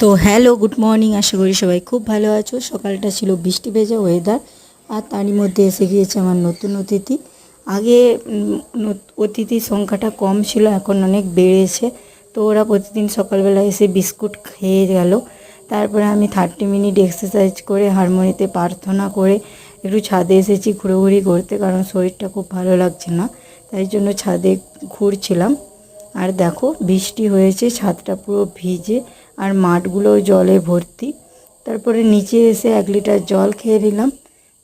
তো hello, good morning. আশা করি সবাই খুব ভালো আছো। সকালটা ছিল বৃষ্টি ভেজা ওয়েদার, আর তারই মধ্যে এসে গিয়েছে আমার নতুন অতিথি। আগে অতিথির সংখ্যাটা কম ছিল, এখন অনেক বেড়েছে। তো ওরা প্রতিদিন সকালবেলা এসে বিস্কুট খেয়ে গেল। তারপরে আমি 30 মিনিট এক্সারসাইজ করে হারমোনিতে প্রার্থনা করে একটু ছাদে এসেছি ঘুরোঘুরি করতে, কারণ শরীরটা খুব ভালো লাগছে না, তাই জন্য ছাদে ঘুরছিলাম। আর দেখো, বৃষ্টি হয়েছে, ছাদটা পুরো ভিজে আর মাঠগুলোও জলে ভর্তি। তারপরে নিচে এসে 1 লিটার জল খেয়ে নিলাম,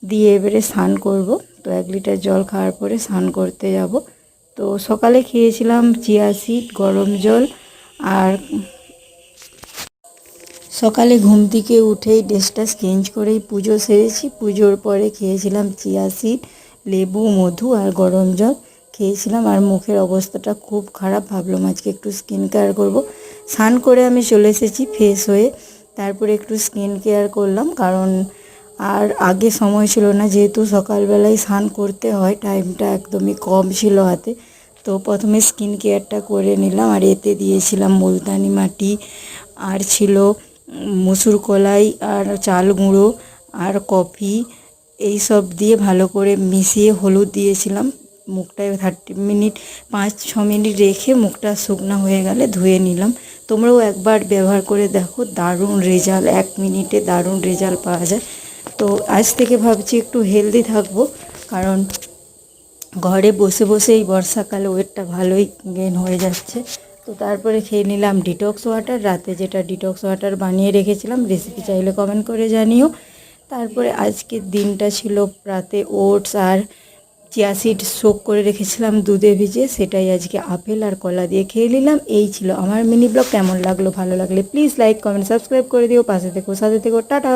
দিয়ে এবারে স্নান করব। তো 1 লিটার জল খাওয়ার পরে স্নান করতে যাব। তো সকালে খেয়েছিলাম চিয়া সিড, গরম জল। আর সকালে ঘুম থেকে উঠেই ড্রেসটা চেঞ্জ করেই পুজো সেরেছি। পুজোর পরে খেয়েছিলাম চিয়া সিড, লেবু, মধু আর গরম জল খেয়েছিলাম। আর মুখের অবস্থাটা খুব খারাপ, ভাবলাম আজকে একটু স্কিন কেয়ার করবো। স্নান করে আমি চলে এসেছি ফ্রেশ হয়ে। তারপরে একটু স্কিন কেয়ার করলাম, কারণ আর আগে সময় ছিল না, যেহেতু সকালবেলায় স্নান করতে হয়, টাইমটা একদমই কম ছিল হাতে। তো প্রথমে স্কিন কেয়ারটা করে নিলাম, আর এতে দিয়েছিলাম মুলতানি মাটি, আর ছিল মসুর কলাই আর চাল গুঁড়ো আর কফি, এই সব দিয়ে ভালো করে মিশিয়ে হলুদ দিয়েছিলাম। মুখটায় 30 মিনিট 5-6 মিনিট রেখে মুখটা শুকনো হয়ে গেলে ধুয়ে নিলাম। তোমরাও একবার ব্যবহার করে দেখো, দারুণ রেজাল্ট, 1 মিনিটে দারুণ রেজাল্ট পাওয়া যায়। তো আজ থেকে ভাবছি একটু হেলদি থাকবো, কারণ ঘরে বসে বসে এই বর্ষাকালে ওয়েটটা ভালোই গেইন হয়ে যাচ্ছে। তো তারপরে খেয়ে নিলাম ডিটক্স ওয়াটার, রাতে যেটা ডিটক্স ওয়াটার বানিয়ে রেখেছিলাম, রেসিপি চাইলে কমেন্ট করে জানিও। তারপরে আজকের দিনটা ছিল, রাতে ওটস আর চিয়া সিড সোক করে রেখেছিলাম দুধে ভিজে, সেটাই আজকে আপেল আর কলা দিয়ে খেয়ে নিলাম। এই ছিল আমার মিনি ব্লগ। কেমন লাগলো? ভালো লাগলে প্লিজ লাইক, কমেন্ট, সাবস্ক্রাইব করে দিও। পাশে থেকো, সাথে থেকো, টাটা।